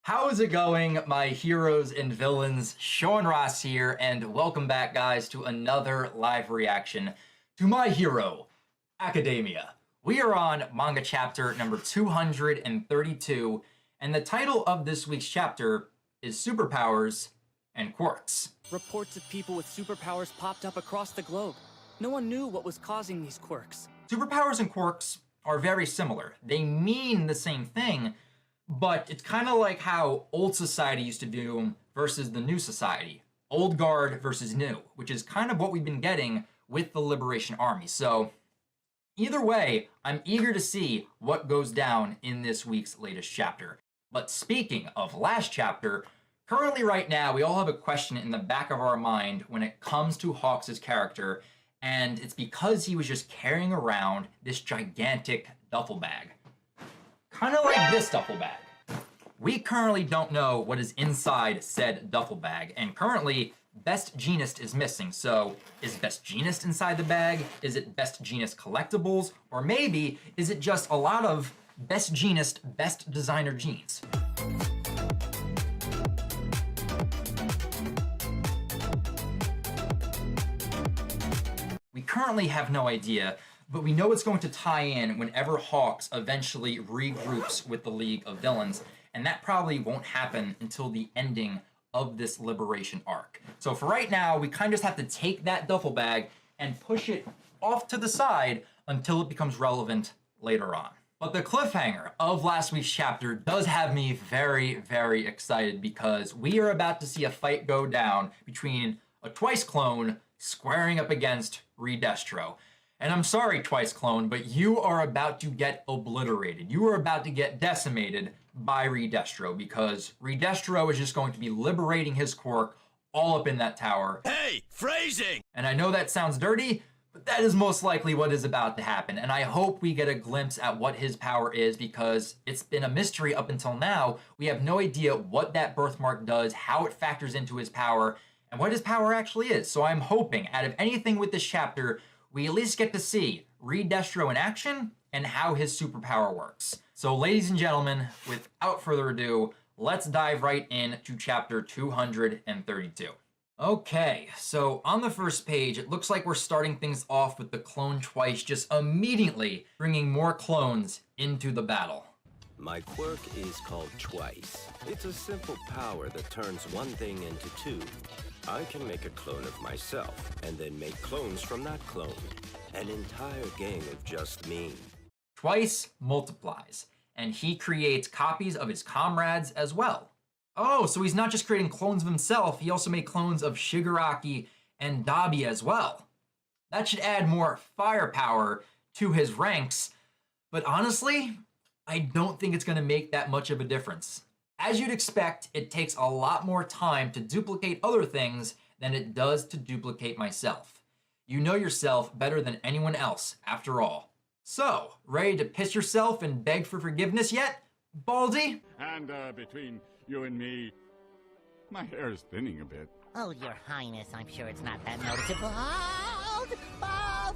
How is it going, my heroes and villains? Sean Ross here, and welcome back, guys, to another live reaction to My Hero Academia. We are on manga chapter number 232, and the title of this week's chapter is Superpowers and Quirks. Reports of people with superpowers popped up across the globe. No one knew what was causing these quirks. Superpowers and quirks are very similar. They mean the same thing, but it's kind of like how old society used to do them versus the new society. Old guard versus new, which is kind of what we've been getting with the Liberation Army. So either way, I'm eager to see what goes down in this week's latest chapter. But speaking of last chapter, currently right now, we all have a question in the back of our mind when it comes to Hawks' character, and it's because he was just carrying around this gigantic duffel bag. Kind of like this duffel bag. We currently don't know what is inside said duffel bag, and currently, Best Jeanist is missing. So, is Best Jeanist inside the bag? Is it Best Jeanist collectibles? Or maybe, is it just a lot of Best Jeanist, Best Designer jeans? We currently have no idea, but we know it's going to tie in whenever Hawks eventually regroups with the League of Villains, and that probably won't happen until the ending of this Liberation arc. So for right now, we kind of just have to take that duffel bag and push it off to the side until it becomes relevant later on. But the cliffhanger of last week's chapter does have me very, very excited because we are about to see a fight go down between a Twice clone squaring up against Re-Destro. And I'm sorry, Twice clone, but you are about to get obliterated. You are about to get decimated by Re-Destro because Re-Destro is just going to be liberating his quirk all up in that tower. Hey, phrasing! And I know that sounds dirty, but that is most likely what is about to happen. And I hope we get a glimpse at what his power is because it's been a mystery up until now. We have no idea what that birthmark does, how it factors into his power, and what his power actually is. So I'm hoping, out of anything with this chapter, we at least get to see Re-Destro in action and how his superpower works. So ladies and gentlemen, without further ado, let's dive right into chapter 232. Okay, so on the first page, it looks like we're starting things off with the clone Twice just immediately bringing more clones into the battle. My quirk is called Twice. It's a simple power that turns one thing into two. I can make a clone of myself, and then make clones from that clone. An entire gang of just me. Twice multiplies, and he creates copies of his comrades as well. Oh, so he's not just creating clones of himself, he also made clones of Shigaraki and Dabi as well. That should add more firepower to his ranks, but honestly, I don't think it's going to make that much of a difference. As you'd expect, it takes a lot more time to duplicate other things than it does to duplicate myself. You know yourself better than anyone else, after all. So, ready to piss yourself and beg for forgiveness yet, Baldy? And between you and me, my hair is thinning a bit. Oh, Your Highness, I'm sure it's not that noticeable. Bald! Bald!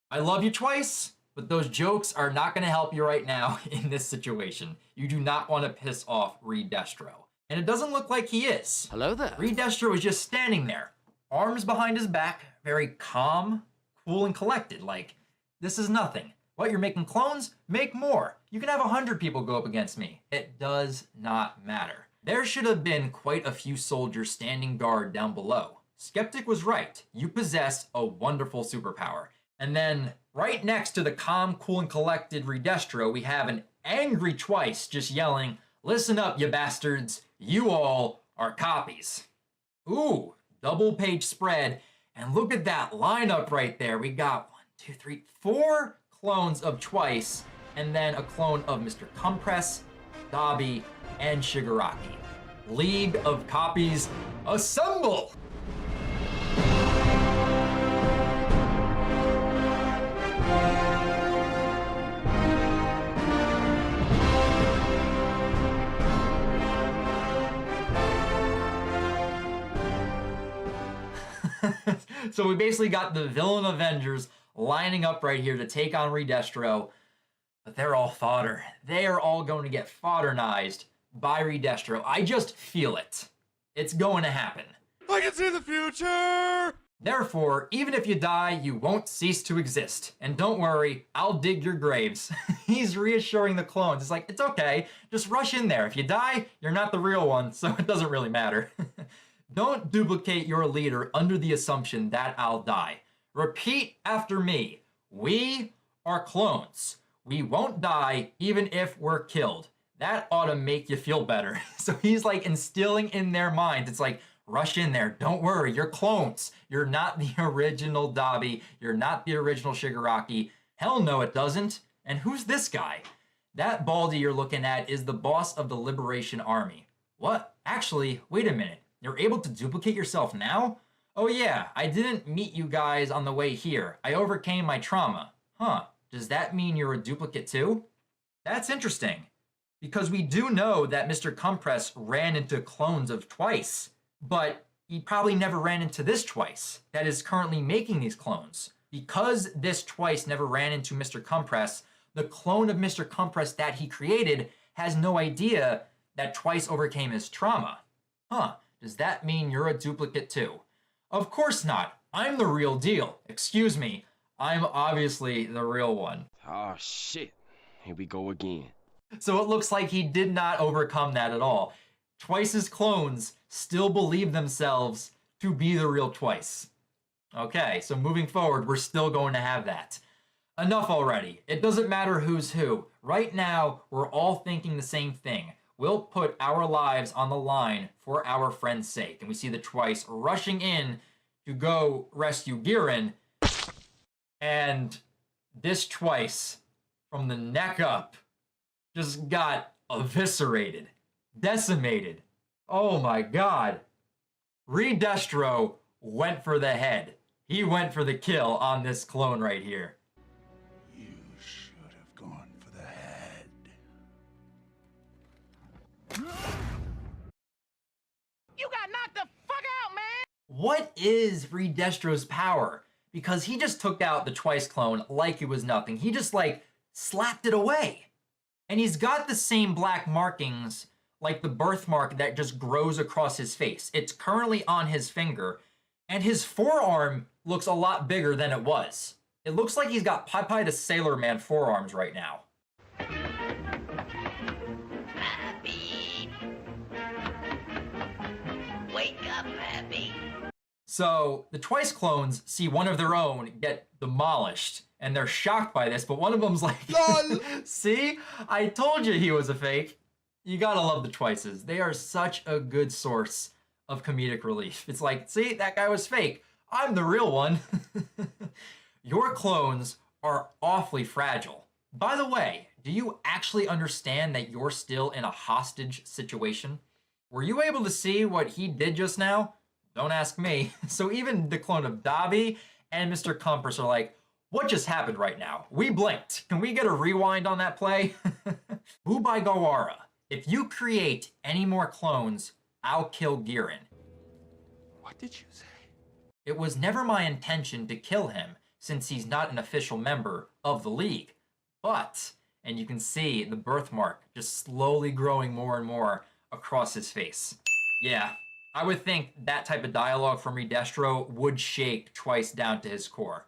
I love you Twice, but those jokes are not going to help you right now in this situation. You do not want to piss off Re-Destro. And it doesn't look like he is. Hello there. Re-Destro is just standing there, arms behind his back, very calm, cool, and collected. Like, this is nothing. What, you're making clones? Make more. You can have 100 people go up against me. It does not matter. There should have been quite a few soldiers standing guard down below. Skeptic was right. You possess a wonderful superpower. And then, right next to the calm, cool, and collected Re-Destro, we have an angry Twice just yelling, "Listen up, you bastards. You all are copies." Ooh, double page spread. And look at that lineup right there. We got 1, 2, 3, 4 clones of Twice, and then a clone of Mr. Compress, Dabi, and Shigaraki. League of Copies, assemble! So we basically got the villain Avengers lining up right here to take on Re-Destro. But they're all fodder. They are all going to get foddernized by Re-Destro. I just feel it. It's going to happen. I can see the future! Therefore, even if you die, you won't cease to exist. And don't worry, I'll dig your graves. He's reassuring the clones. It's like, it's okay. Just rush in there. If you die, you're not the real one, so it doesn't really matter. Don't duplicate your leader under the assumption that I'll die. Repeat after me. We are clones. We won't die even if we're killed. That ought to make you feel better. So he's like instilling in their minds. It's like, rush in there. Don't worry. You're clones. You're not the original Dabi. You're not the original Shigaraki. Hell no, it doesn't. And who's this guy? That Baldy you're looking at is the boss of the Liberation Army. What? Actually, wait a minute. You're able to duplicate yourself now? Oh yeah, I didn't meet you guys on the way here. I overcame my trauma. Huh. Does that mean you're a duplicate too? That's interesting. Because we do know that Mr. Compress ran into clones of Twice. But he probably never ran into this Twice that is currently making these clones. Because this Twice never ran into Mr. Compress, the clone of Mr. Compress that he created has no idea that Twice overcame his trauma. Huh, does that mean you're a duplicate too? Of course not. I'm the real deal. Excuse me. I'm obviously the real one. Oh shit. Here we go again. So it looks like he did not overcome that at all. Twice's clones still believe themselves to be the real Twice. Okay, so moving forward, we're still going to have that. Enough already. It doesn't matter who's who. Right now, we're all thinking the same thing. We'll put our lives on the line for our friend's sake. And we see the Twice rushing in to go rescue Girin. And this Twice, from the neck up, just got eviscerated. Decimated. Oh my god. Re-Destro went for the head. He went for the kill on this clone right here. You should have gone for the head. You got knocked the fuck out, man! What is Re-Destro's power? Because he just took out the Twice clone like it was nothing. He just like slapped it away. And he's got the same black markings like the birthmark that just grows across his face. It's currently on his finger, and his forearm looks a lot bigger than it was. It looks like he's got Popeye the Sailor Man forearms right now. Happy. Wake up, Happy. So the Twice clones see one of their own get demolished, and they're shocked by this, but one of them's like, LOL. See? I told you he was a fake. You gotta love the Twices. They are such a good source of comedic relief. It's like, see, that guy was fake. I'm the real one. Your clones are awfully fragile. By the way, do you actually understand that you're still in a hostage situation? Were you able to see what he did just now? Don't ask me. So even the clone of Dabi and Mr. Compress are like, what just happened right now? We blinked. Can we get a rewind on that play? Bubai Gawara. If you create any more clones, I'll kill Girin. What did you say? It was never my intention to kill him, since he's not an official member of the League. But, and you can see the birthmark just slowly growing more and more across his face. Yeah, I would think that type of dialogue from Re-Destro would shake Twice down to his core.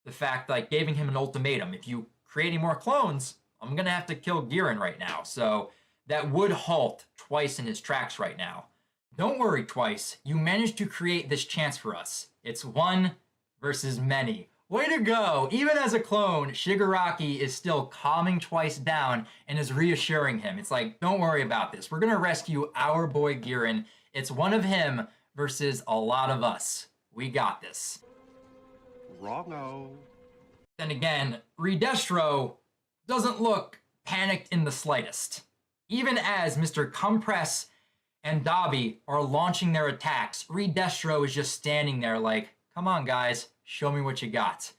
The fact, like, giving him an ultimatum, if you create any more clones, I'm gonna have to kill Girin right now. So that would halt Twice in his tracks right now. Don't worry, Twice. You managed to create this chance for us. It's one versus many. Way to go! Even as a clone, Shigaraki is still calming Twice down and is reassuring him. It's like, don't worry about this. We're gonna rescue our boy Girin. It's one of him versus a lot of us. We got this. Wrong-o. Then again, Re-Destro doesn't look panicked in the slightest. Even as Mr. Compress and Dabi are launching their attacks, Re-Destro is just standing there like, come on guys, show me what you got.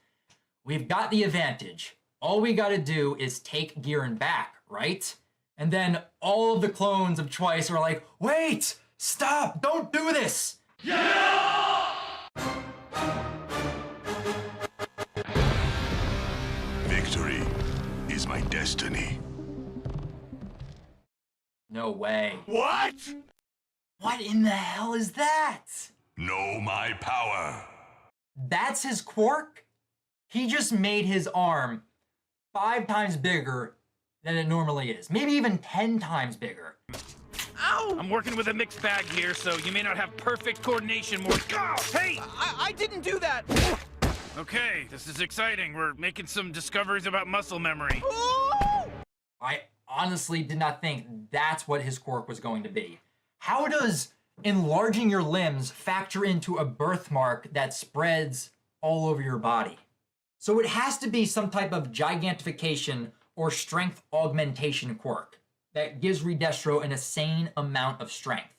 We've got the advantage. All we gotta do is take Girin back, right? And then all of the clones of Twice are like, wait, stop, don't do this. Victory is my destiny. destiny. No way. What? What in the hell is that? Know my power. That's his quirk? He just made his arm 5 times bigger than it normally is. Maybe even 10 times bigger. Ow! I'm working with a mixed bag here, so you may not have perfect coordination, more. Hey! I didn't do that! Okay, this is exciting. We're making some discoveries about muscle memory. I honestly did not think that's what his quirk was going to be. How does enlarging your limbs factor into a birthmark that spreads all over your body? So it has to be some type of gigantification or strength augmentation quirk that gives Re-Destro an insane amount of strength.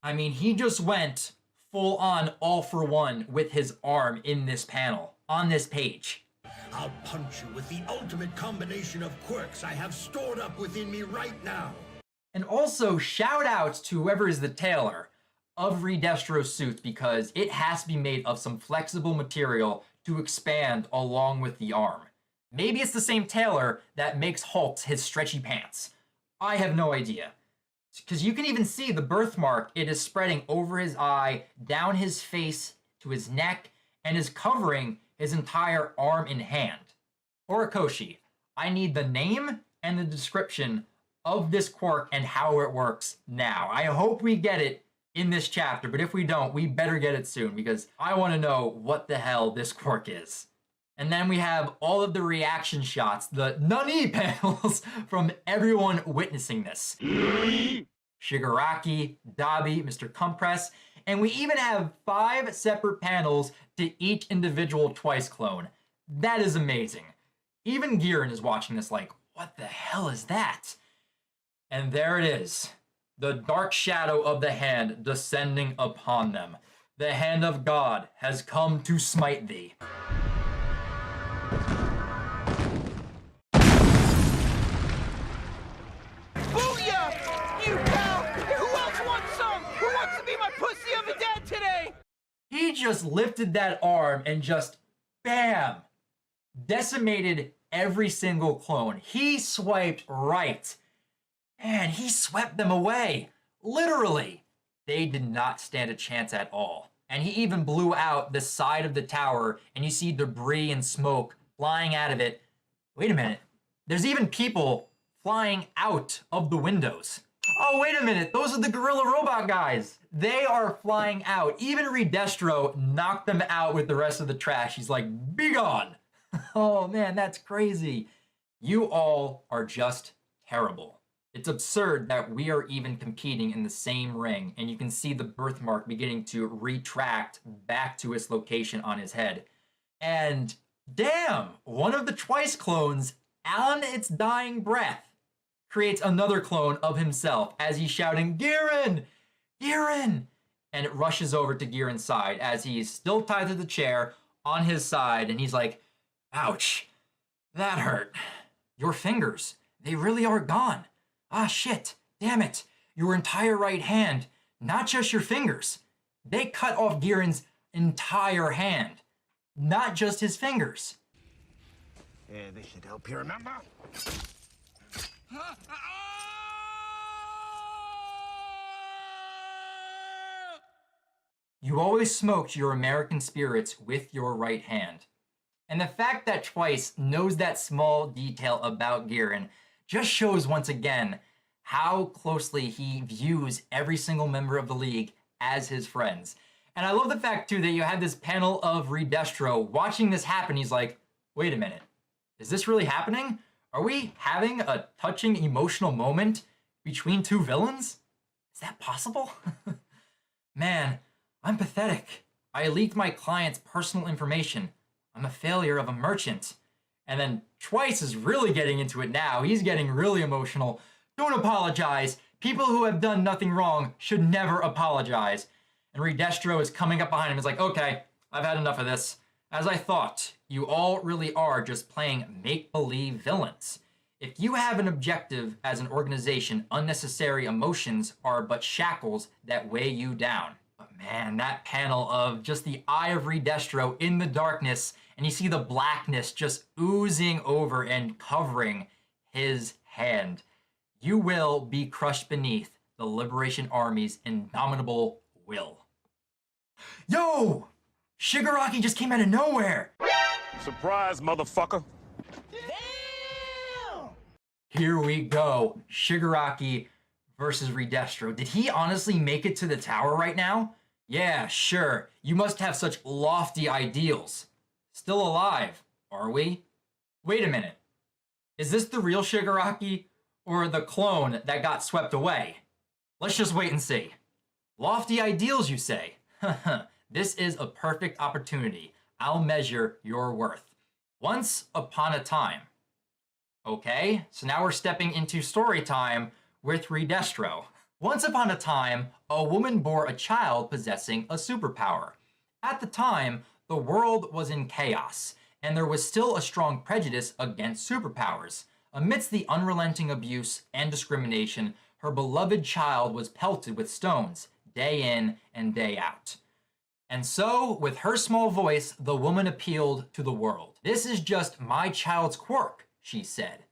I mean, he just went full on all for one with his arm in this panel, on this page. I'll punch you with the ultimate combination of quirks I have stored up within me right now. And also, shout outs to whoever is the tailor of Re-Destro's suits, because it has to be made of some flexible material to expand along with the arm. Maybe it's the same tailor that makes Hulk's his stretchy pants. I have no idea. Because you can even see the birthmark. It is spreading over his eye, down his face, to his neck, and is covering his entire arm and hand. Horikoshi, I need the name and the description of this quirk and how it works now. I hope we get it in this chapter, but if we don't, we better get it soon, because I want to know what the hell this quirk is. And then we have all of the reaction shots, the Nani panels from everyone witnessing this. Shigaraki, Dabi, Mr. Compress, and we even have 5 separate panels to each individual Twice clone. That is amazing. Even Giran is watching this like, what the hell is that? And there it is. The dark shadow of the hand descending upon them. The hand of God has come to smite thee. Booyah! You pal! Who else wants some? Who wants to be my pussy of a dad today? He just lifted that arm and just, bam, decimated every single clone. He swiped right. Man, he swept them away. Literally. They did not stand a chance at all. And he even blew out the side of the tower, and you see debris and smoke flying out of it. Wait a minute. There's even people flying out of the windows. Oh, wait a minute. Those are the gorilla robot guys. They are flying out. Even Re-Destro knocked them out with the rest of the trash. He's like, be gone. Oh, man, that's crazy. You all are just terrible. It's absurd that we are even competing in the same ring, and you can see the birthmark beginning to retract back to its location on his head. And damn, one of the Twice clones, on its dying breath, creates another clone of himself as he's shouting, Giran! Giran! And it rushes over to Giran's side as he's still tied to the chair on his side, and he's like, ouch, that hurt. Your fingers, they really are gone. Ah, shit, damn it. Your entire right hand, not just your fingers. They cut off Giran's entire hand, not just his fingers. Yeah, this should help you remember. You always smoked your American spirits with your right hand. And the fact that Twice knows that small detail about Giran just shows once again how closely he views every single member of the League as his friends. And I love the fact too that you have this panel of Re-Destro watching this happen. He's like, wait a minute, is this really happening? Are we having a touching emotional moment between 2 villains? Is that possible? Man, I'm pathetic. I leaked my client's personal information. I'm a failure of a merchant. And then Twice is really getting into it now. He's getting really emotional. Don't apologize. People who have done nothing wrong should never apologize. And Re-Destro is coming up behind him. He's like, okay, I've had enough of this. As I thought, you all really are just playing make-believe villains. If you have an objective as an organization, unnecessary emotions are but shackles that weigh you down. But man, that panel of just the eye of Re-Destro in the darkness, and you see the blackness just oozing over and covering his hand. You will be crushed beneath the Liberation Army's indomitable will. Yo! Shigaraki just came out of nowhere! Surprise, motherfucker! Here we go. Shigaraki versus Re-Destro. Did he honestly make it to the tower right now? Yeah, sure. You must have such lofty ideals. Still alive, are we? Wait a minute. Is this the real Shigaraki or the clone that got swept away? Let's just wait and see. Lofty ideals, you say? This is a perfect opportunity. I'll measure your worth. Once upon a time. Okay, so now we're stepping into story time with Re-Destro. Once upon a time, a woman bore a child possessing a superpower. At the time, the world was in chaos, and there was still a strong prejudice against superpowers. Amidst the unrelenting abuse and discrimination, her beloved child was pelted with stones, day in and day out. And so, with her small voice, the woman appealed to the world. "This is just my child's quirk," she said.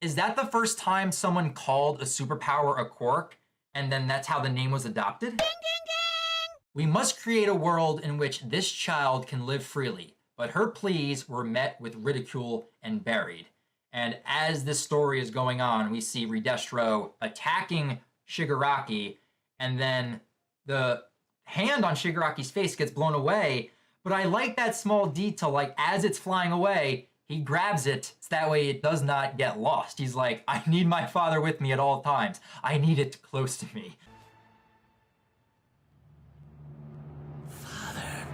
Is that the first time someone called a superpower a quirk, and then that's how the name was adopted? Ding, ding, ding! We must create a world in which this child can live freely, but her pleas were met with ridicule and buried. And as this story is going on, we see Re-Destro attacking Shigaraki, and then the hand on Shigaraki's face gets blown away. But I like that small detail, like as it's flying away, he grabs it so that way it does not get lost. He's like, I need my father with me at all times. I need it close to me. Father.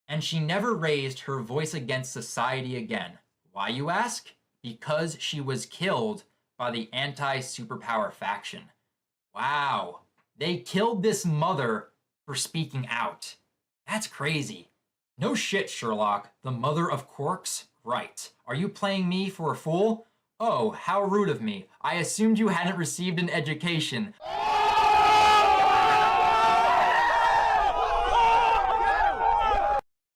And she never raised her voice against society again. Why, you ask? Because she was killed by the anti-superpower faction. Wow. They killed this mother for speaking out. That's crazy. No shit, Sherlock. The mother of quirks? Right. Are you playing me for a fool? Oh, how rude of me. I assumed you hadn't received an education.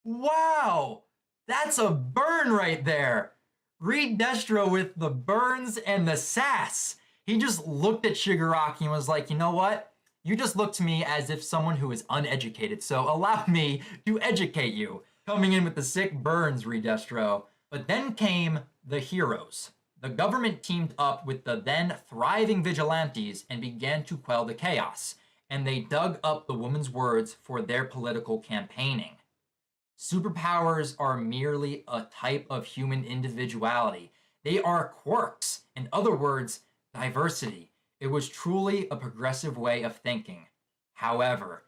Wow! That's a burn right there. Re-Destro with the burns and the sass. He just looked at Shigaraki and was like, you know what? You just look to me as if someone who is uneducated, so allow me to educate you. Coming in with the sick burns, Re-Destro. But then came the heroes. The government teamed up with the then thriving vigilantes and began to quell the chaos, and they dug up the woman's words for their political campaigning. Superpowers are merely a type of human individuality. They are quirks. In other words, diversity. It was truly a progressive way of thinking. However,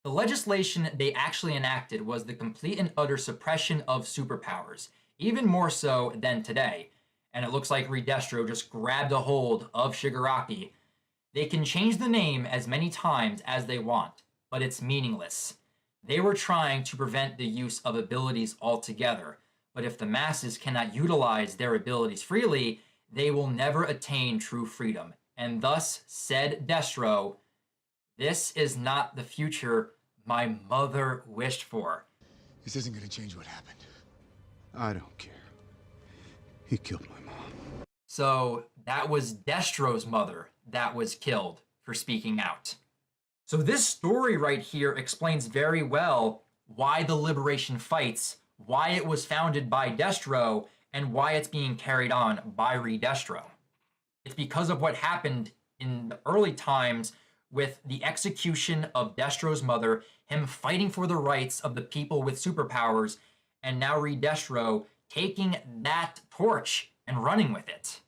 the legislation they actually enacted was the complete and utter suppression of superpowers, even more so than today. And it looks like Re-Destro just grabbed a hold of Shigaraki. They can change the name as many times as they want, but it's meaningless. They were trying to prevent the use of abilities altogether, but if the masses cannot utilize their abilities freely, they will never attain true freedom. And thus, said Destro, this is not the future my mother wished for. This isn't gonna change what happened. I don't care. He killed my mom. So that was Destro's mother that was killed for speaking out. So this story right here explains very well why the Liberation fights, why it was founded by Destro, and why it's being carried on by Re-Destro. It's because of what happened in the early times with the execution of Destro's mother, him fighting for the rights of the people with superpowers, and now Re-Destro taking that torch and running with it.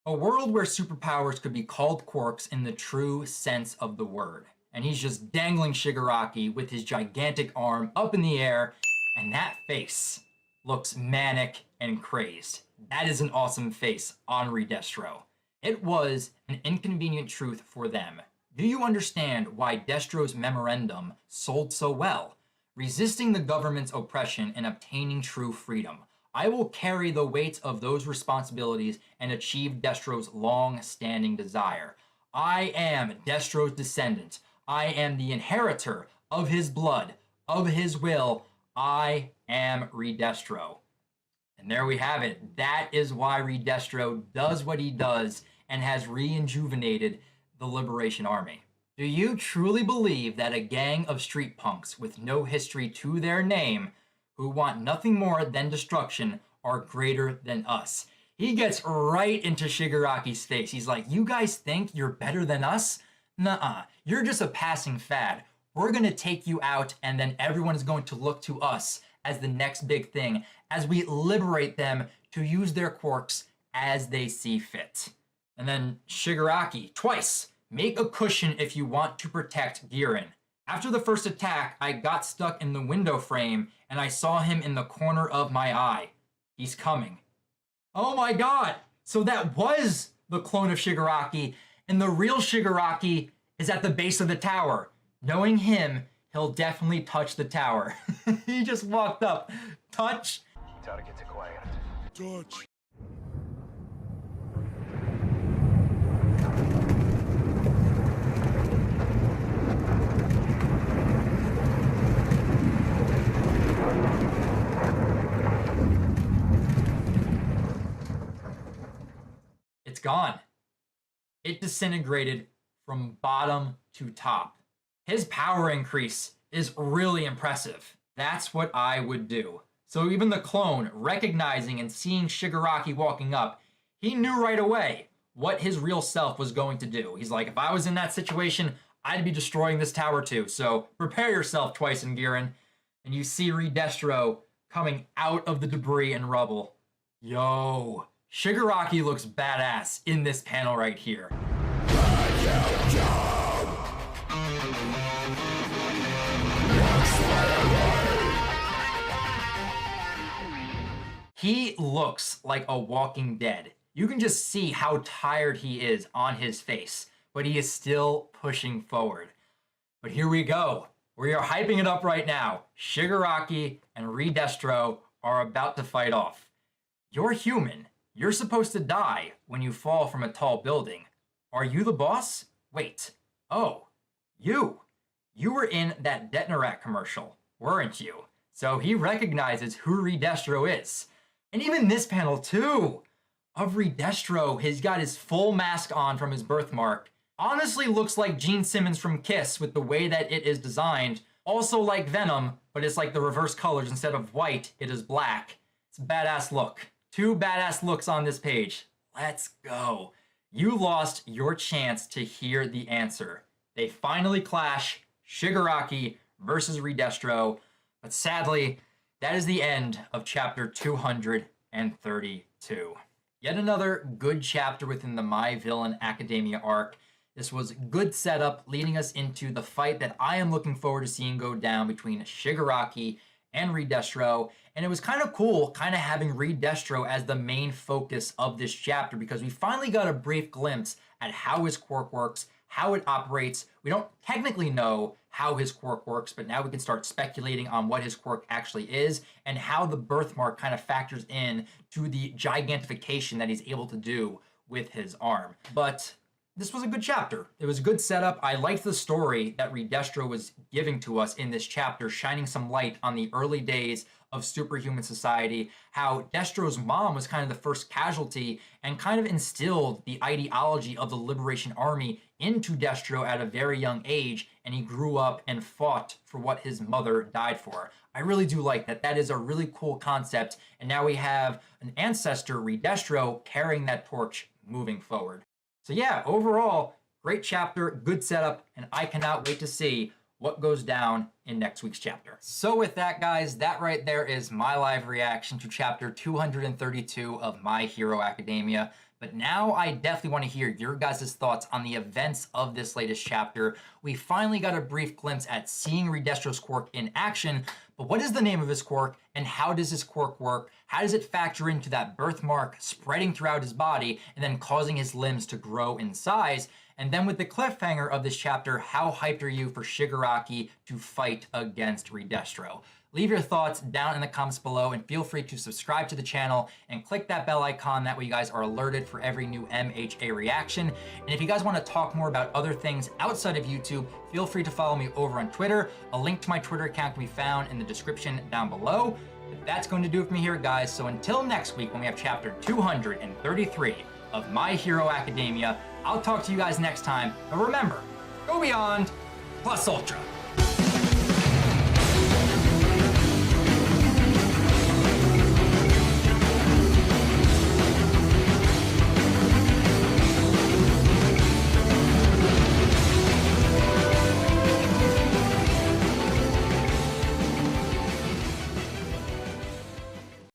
A world where superpowers could be called quirks in the true sense of the word. And he's just dangling Shigaraki with his gigantic arm up in the air, and that face looks manic and crazed. That is an awesome face on Re-Destro. It was an inconvenient truth for them. Do you understand why Destro's memorandum sold so well? Resisting the government's oppression and obtaining true freedom. I will carry the weight of those responsibilities and achieve Destro's long-standing desire. I am Destro's descendant. I am the inheritor of his blood, of his will. I am Re-Destro. And there we have it. That is why Re-Destro does what he does and has re-injuvenated the Liberation Army. Do you truly believe that a gang of street punks with no history to their name, who want nothing more than destruction, are greater than us? He gets right into Shigaraki's face. He's like, you guys think you're better than us? Nuh-uh. You're just a passing fad. We're going to take you out, and then everyone is going to look to us as the next big thing, as we liberate them to use their quirks as they see fit. And then Shigaraki, twice, make a cushion if you want to protect Girin. After the first attack, I got stuck in the window frame, and I saw him in the corner of my eye. He's coming. Oh my god! So that was the clone of Shigaraki, and the real Shigaraki is at the base of the tower. Knowing him, he'll definitely touch the tower. He just walked up. Touch. Touch. It's gone. It disintegrated from bottom to top. His power increase is really impressive. That's what I would do. So even the clone, recognizing and seeing Shigaraki walking up, he knew right away what his real self was going to do. He's like, if I was in that situation, I'd be destroying this tower too. So prepare yourself, Twice and Girin. And you see Re-Destro coming out of the debris and rubble. Yo, Shigaraki looks badass in this panel right here. He looks like a Walking Dead. You can just see how tired he is on his face, but he is still pushing forward. But here we go. We are hyping it up right now. Shigaraki and Re-Destro are about to fight off. You're human. You're supposed to die when you fall from a tall building. Are you the boss? Wait. Oh, you. You were in that Detnerat commercial, weren't you? So he recognizes who Re-Destro is. And even this panel, too, of Re-Destro, he's got his full mask on from his birthmark. Honestly looks like Gene Simmons from Kiss with the way that it is designed. Also like Venom, but it's like the reverse colors. Instead of white, it is black. It's a badass look. Two badass looks on this page. Let's go. You lost your chance to hear the answer. They finally clash, Shigaraki versus Re-Destro. But sadly, that is the end of chapter 232. Yet another good chapter within the My Villain Academia arc. This was good setup leading us into the fight that I am looking forward to seeing go down between Shigaraki and Re-Destro. And it was kind of cool kind of having Re-Destro as the main focus of this chapter because we finally got a brief glimpse at how his quirk works, how it operates. We don't technically know how his quirk works, but now we can start speculating on what his quirk actually is and how the birthmark kind of factors in to the gigantification that he's able to do with his arm. But this was a good chapter. It was a good setup. I liked the story that Re-Destro was giving to us in this chapter, shining some light on the early days of superhuman society, how Destro's mom was kind of the first casualty and kind of instilled the ideology of the Liberation Army into Destro at a very young age, and he grew up and fought for what his mother died for. I really do like that. That is a really cool concept, and now we have an ancestor, Re-Destro, carrying that torch moving forward. So yeah, overall, great chapter, good setup, and I cannot wait to see what goes down in next week's chapter. So with that, guys, that right there is my live reaction to chapter 232 of My Hero Academia. But now I definitely want to hear your guys' thoughts on the events of this latest chapter. We finally got a brief glimpse at seeing Re-Destro's quirk in action, but what is the name of his quirk and how does his quirk work? How does it factor into that birthmark spreading throughout his body and then causing his limbs to grow in size? And then with the cliffhanger of this chapter, how hyped are you for Shigaraki to fight against Re-Destro? Leave your thoughts down in the comments below, and feel free to subscribe to the channel and click that bell icon. That way you guys are alerted for every new MHA reaction. And if you guys want to talk more about other things outside of YouTube, feel free to follow me over on Twitter. A link to my Twitter account can be found in the description down below. But that's going to do it for me here, guys. So until next week, when we have chapter 233 of My Hero Academia, I'll talk to you guys next time. But remember, go beyond, plus ultra.